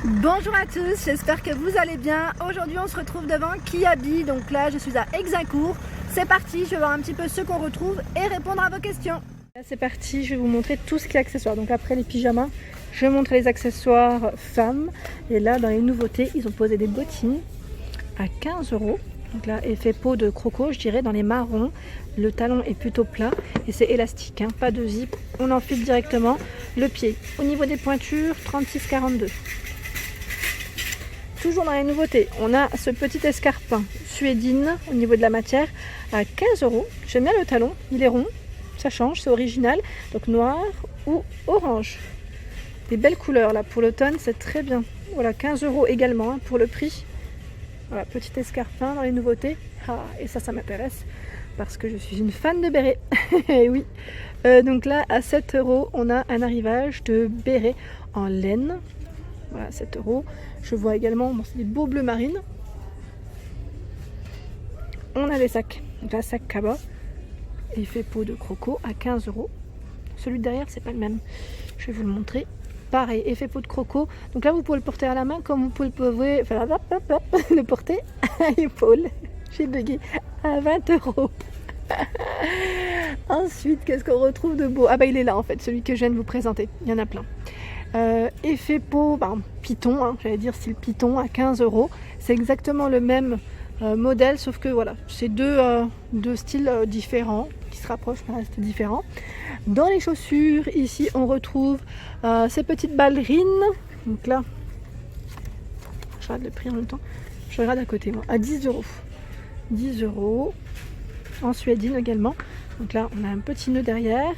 Bonjour à tous, j'espère que vous allez bien. Aujourd'hui on se retrouve devant Kiabi, donc là je suis à Hexacourt. C'est parti, je vais voir un petit peu ce qu'on retrouve et répondre à vos questions. Là c'est parti, je vais vous montrer tout ce qui est accessoires. Donc après les pyjamas, je vais montrer les accessoires femmes. Et là dans les nouveautés, ils ont posé des bottines à 15 €. Donc là effet peau de croco, je dirais dans les marrons. Le talon est plutôt plat et c'est élastique, hein, pas de zip. On enfile directement le pied. Au niveau des pointures, 36,42. Toujours dans les nouveautés, on a ce petit escarpin suédine au niveau de la matière à 15 €. J'aime bien le talon, il est rond, ça change, c'est original. Donc noir ou orange. Des belles couleurs là pour l'automne, c'est très bien. Voilà, 15 € également hein, pour le prix. Voilà, petit escarpin dans les nouveautés. Ah, et ça m'intéresse parce que je suis une fan de béret. Et oui. Donc là, à 7 €, on a un arrivage de béret en laine. Voilà, 7 €. Je vois également bon, des beaux bleus marines. On a des sacs. Donc là, sac cabas. Effet peau de croco à 15 €. Celui de derrière, c'est pas le même. Je vais vous le montrer. Pareil, effet peau de croco. Donc là, vous pouvez le porter à la main comme vous pouvez le porter à l'épaule. J'ai bugué. À 20 €. Ensuite, qu'est-ce qu'on retrouve de beau? Ah bah il est là en fait, celui que je viens de vous présenter. Il y en a plein. Effet peau, python, hein, j'allais dire style python à 15 €. C'est exactement le même modèle, sauf que voilà, c'est deux styles différents qui se rapprochent, mais restent différents. Dans les chaussures, ici on retrouve ces petites ballerines. Donc là, je regarde le prix en même temps. Je regarde à côté, moi, à 10 €. 10 € en suédine également. Donc là, on a un petit nœud derrière.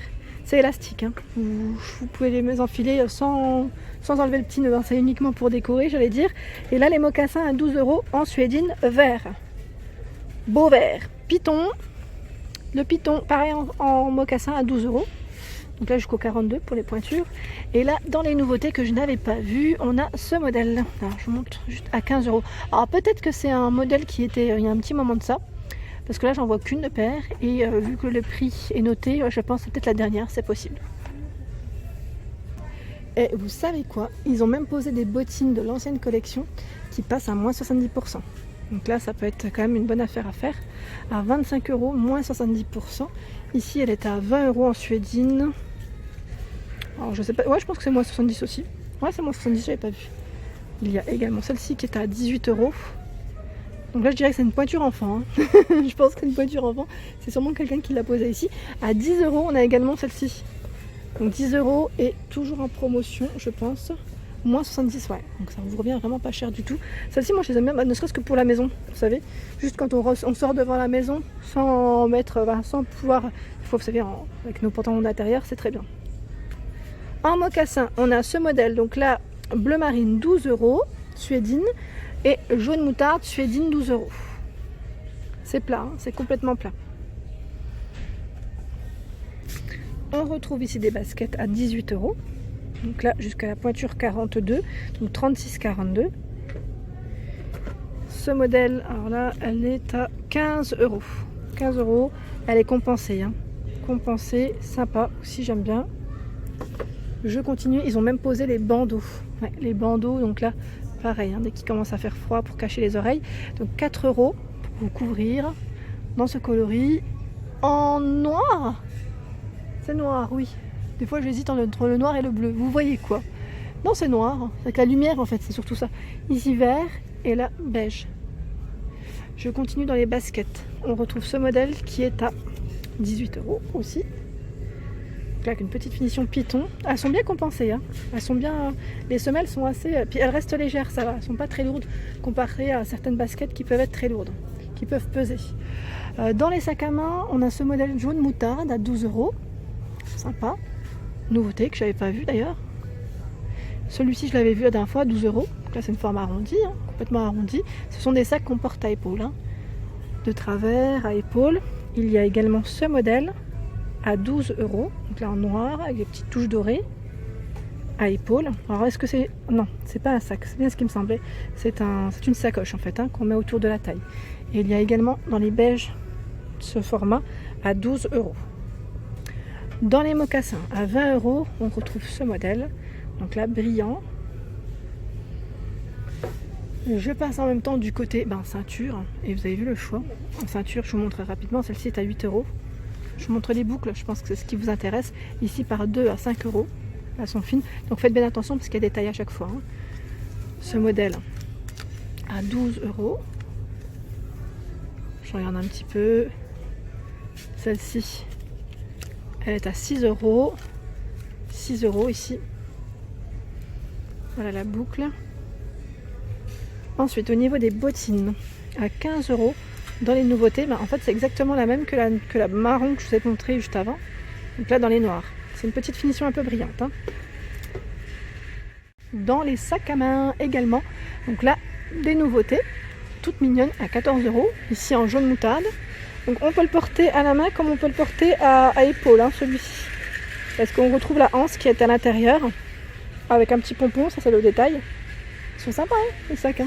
C'est élastique, hein. Vous pouvez les enfiler sans enlever le petit nœud, hein. C'est uniquement pour décorer, j'allais dire. Et là, les mocassins à 12 € en suédine vert. Beau vert. Python. Le python, pareil en mocassin à 12 €. Donc là, jusqu'au 42 pour les pointures. Et là, dans les nouveautés que je n'avais pas vues, on a ce modèle. Alors, je vous montre juste à 15 €. Alors, peut-être que c'est un modèle qui était il y a un petit moment de ça. Parce que là, j'en vois qu'une paire. Et vu que le prix est noté, je pense que c'est peut-être la dernière, c'est possible. Et vous savez quoi? Ils ont même posé des bottines de l'ancienne collection qui passent à moins 70%. Donc là, ça peut être quand même une bonne affaire à faire. À 25 €, moins 70%. Ici, elle est à 20 € en suédine. Alors, je sais pas. Ouais, je pense que c'est moins 70 aussi. Ouais, c'est moins 70, j'avais pas vu. Il y a également celle-ci qui est à 18 €. Donc là, je dirais que c'est une pointure enfant. Hein. Je pense que c'est une pointure enfant. C'est sûrement quelqu'un qui l'a posée ici. À 10 €, on a également celle-ci. Donc 10 € et toujours en promotion, je pense. Moins 70, ouais. Donc ça vous revient vraiment pas cher du tout. Celle-ci, moi, je les aime bien, ne serait-ce que pour la maison. Vous savez, juste quand on sort devant la maison, sans mettre, sans pouvoir, vous savez, avec nos pantalons d'intérieur, c'est très bien. En mocassin, on a ce modèle. Donc là, bleu marine, 12 €, suédine. Et jaune moutarde, suédine, 12 €. C'est plat, hein, c'est complètement plat. On retrouve ici des baskets à 18 €. Donc là, jusqu'à la pointure 42, donc 36,42. Ce modèle, alors là, elle est à 15 €. 15 €, elle est compensée. Hein. Compensée, sympa, aussi j'aime bien. Je continue, ils ont même posé les bandeaux. Ouais, les bandeaux, donc là, pareil, hein, dès qu'il commence à faire froid pour cacher les oreilles. Donc 4 € pour vous couvrir dans ce coloris en noir. C'est noir, oui. Des fois j'hésite entre le noir et le bleu. Vous voyez quoi? Non, c'est noir. Avec la lumière en fait, c'est surtout ça. Ici vert et là beige. Je continue dans les baskets. On retrouve ce modèle qui est à 18 € aussi. Là, avec une petite finition python. Elles sont bien compensées. Hein. Elles sont bien. Les semelles sont assez. Puis elles restent légères, ça va. Elles sont pas très lourdes comparées à certaines baskets qui peuvent être très lourdes, qui peuvent peser. Dans les sacs à main, on a ce modèle jaune moutarde à 12 €. Sympa. Nouveauté que j'avais pas vu d'ailleurs. Celui-ci, je l'avais vu la dernière fois à 12 €. Donc là, c'est une forme arrondie, hein, complètement arrondie. Ce sont des sacs qu'on porte à épaule. Hein. De travers à épaule. Il y a également ce modèle à 12 €, donc là en noir avec des petites touches dorées à épaule. Alors est-ce que c'est... Non, c'est pas un sac, c'est bien ce qui me semblait. C'est une sacoche en fait, hein, qu'on met autour de la taille. Et il y a également dans les beiges ce format à 12 €. Dans les mocassins à 20 €, on retrouve ce modèle. Donc là, brillant. Je passe en même temps du côté ceinture. Et vous avez vu le choix. En ceinture, je vous montre rapidement. Celle-ci est à 8 €. Je vous montre les boucles. Je pense que c'est ce qui vous intéresse. Ici, par 2 à 5 €. Elles sont fines. Donc faites bien attention parce qu'il y a des tailles à chaque fois. Ce modèle à 12 €. Je regarde un petit peu. Celle-ci, elle est à 6 €. 6 € ici. Voilà la boucle. Ensuite, au niveau des bottines, à 15 € dans les nouveautés, en fait c'est exactement la même que la marron que je vous ai montré juste avant. Donc là dans les noirs. C'est une petite finition un peu brillante. Dans les sacs à main également. Donc là, des nouveautés, toutes mignonnes à 14 €. Ici en jaune moutarde. Donc on peut le porter à la main comme on peut le porter à épaule, celui-ci. Parce qu'on retrouve la anse qui est à l'intérieur. Avec un petit pompon, ça c'est le détail. Ils sont sympas les sacs.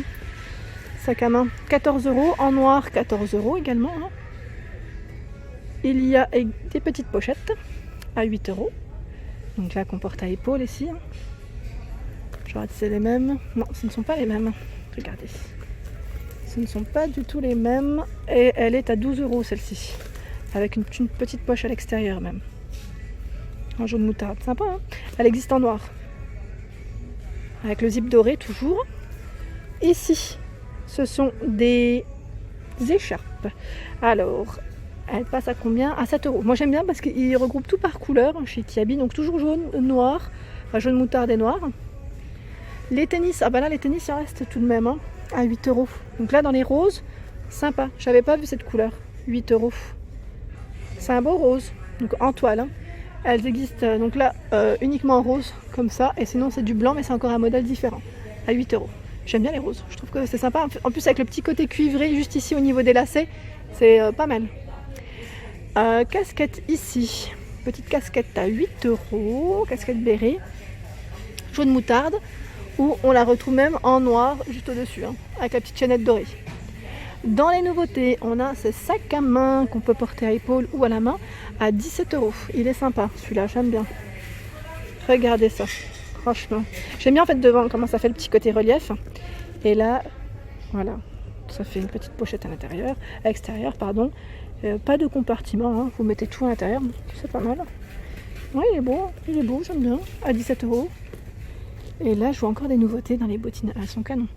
Sac à main 14 €, en noir 14 € également. Il y a des petites pochettes à 8 €. Donc là qu'on porte à épaule ici. Je regarde si c'est les mêmes. Non, ce ne sont pas les mêmes. Regardez. Ce ne sont pas du tout les mêmes. Et elle est à 12 € celle-ci. Avec une petite poche à l'extérieur même. En jaune moutarde. Sympa Elle existe en noir. Avec le zip doré toujours. Ici, ce sont des écharpes. Alors, elles passent à combien? À 7 €. Moi j'aime bien parce qu'ils regroupent tout par couleur chez Tiabi. Donc toujours jaune, noir, jaune moutarde et noir. Les tennis, là les tennis, il reste tout de même à 8 €. Donc là dans les roses, sympa. J'avais pas vu cette couleur. 8 €. C'est un beau rose. Donc en toile. Elles existent donc là uniquement en rose comme ça. Et sinon c'est du blanc mais c'est encore un modèle différent. À 8 €. J'aime bien les roses. Je trouve que c'est sympa. En plus avec le petit côté cuivré juste ici au niveau des lacets. C'est pas mal. Casquette ici. Petite casquette à 8 €. Casquette béret. Jaune moutarde. Où on la retrouve même en noir juste au-dessus. Avec la petite chaînette dorée. Dans les nouveautés, on a ce sac à main qu'on peut porter à épaule ou à la main à 17 €. Il est sympa, celui-là, j'aime bien. Regardez ça, franchement. J'aime bien en fait devant comment ça fait le petit côté relief. Et là, voilà, ça fait une petite pochette à l'intérieur, à l'extérieur, pardon. Pas de compartiment, vous mettez tout à l'intérieur, c'est pas mal. Oui, il est beau, j'aime bien, à 17 €. Et là, je vois encore des nouveautés dans les bottines. Elles sont canon.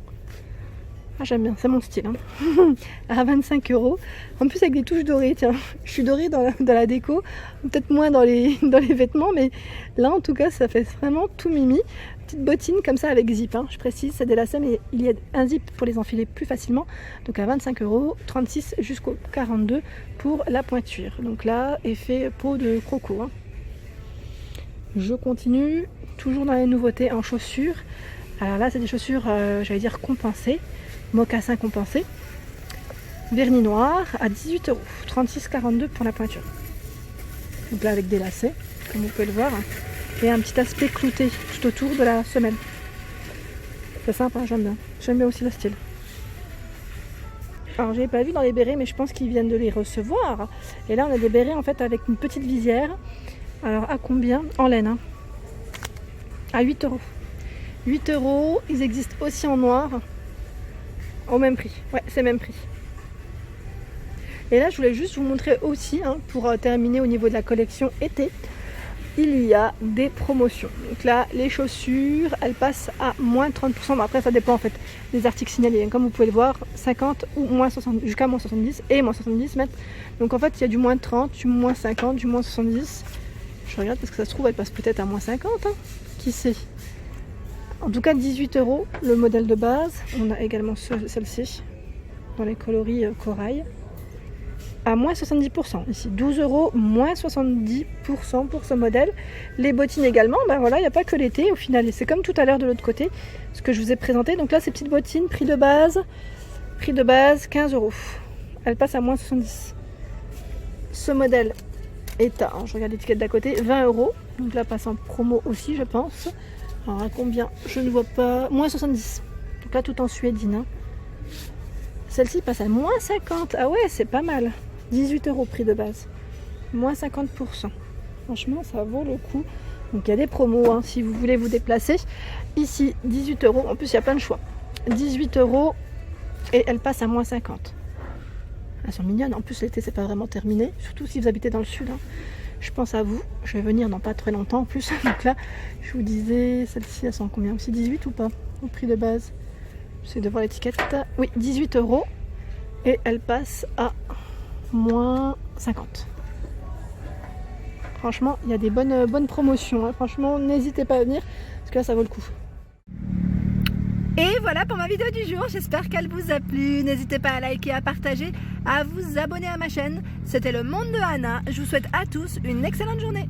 Ah, j'aime bien, c'est mon style. À 25 €. En plus, avec des touches dorées. Tiens, je suis dorée dans la déco. Peut-être moins dans les vêtements. Mais là, en tout cas, ça fait vraiment tout mimi. Petite bottine comme ça avec zip. Je précise, c'est des lacets, mais il y a un zip pour les enfiler plus facilement. Donc à 25 €, 36 jusqu'au 42 pour la pointure. Donc là, effet peau de croco. Je continue. Toujours dans les nouveautés en chaussures. Alors là, c'est des chaussures, j'allais dire compensées. Mocassin compensé. Vernis noir à 18 €. 36,42 pour la pointure. Donc là, avec des lacets, comme vous pouvez le voir. Et un petit aspect clouté tout autour de la semelle. C'est sympa, j'aime bien. J'aime bien aussi le style. Alors, j'ai pas vu dans les bérets, mais je pense qu'ils viennent de les recevoir. Et là, on a des bérets en fait avec une petite visière. Alors, à combien? En laine. À 8 €. 8 €. Ils existent aussi en noir. Au même prix. Ouais, c'est même prix. Et là, je voulais juste vous montrer aussi, pour terminer au niveau de la collection été, il y a des promotions. Donc là, les chaussures, elles passent à moins 30%. Bon, après, ça dépend en fait des articles signalés. Comme vous pouvez le voir, 50 ou moins 60, jusqu'à moins 70 et moins 70 mètres. Donc en fait, il y a du moins 30, du moins 50, du moins 70. Je regarde parce que ça se trouve, elle passe peut-être à moins 50. Qui sait? En tout cas, 18 € le modèle de base. On a également celle-ci dans les coloris corail. À moins 70%. Ici, 12 €, moins 70% pour ce modèle. Les bottines également, voilà, il n'y a pas que l'été au final. C'est comme tout à l'heure de l'autre côté, ce que je vous ai présenté. Donc là, ces petites bottines, prix de base 15 €. Elles passent à moins 70. Ce modèle est à, je regarde l'étiquette d'à côté, 20 €. Donc là, passe en promo aussi, je pense. Alors à combien? Je ne vois pas. Moins 70. Donc là, tout en suédine. Celle-ci passe à moins 50. Ah ouais, c'est pas mal. 18 € prix de base. Moins 50%. Franchement, ça vaut le coup. Donc il y a des promos si vous voulez vous déplacer. Ici, 18 €. En plus, il y a plein de choix. 18 € et elles passent à moins 50. Elles sont mignonnes. En plus, l'été, c'est pas vraiment terminé. Surtout si vous habitez dans le sud. Hein. Je pense à vous. Je vais venir dans pas très longtemps en plus. Donc là, je vous disais, celles-ci, elles sont combien aussi 18 ou pas au prix de base? J'essaie de voir l'étiquette. Oui, 18 € et elles passent à moins 50. Franchement, il y a des bonnes promotions. Hein. Franchement, n'hésitez pas à venir parce que là, ça vaut le coup. Et voilà pour ma vidéo du jour, j'espère qu'elle vous a plu. N'hésitez pas à liker, à partager, à vous abonner à ma chaîne. C'était le monde de Anna. Je vous souhaite à tous une excellente journée.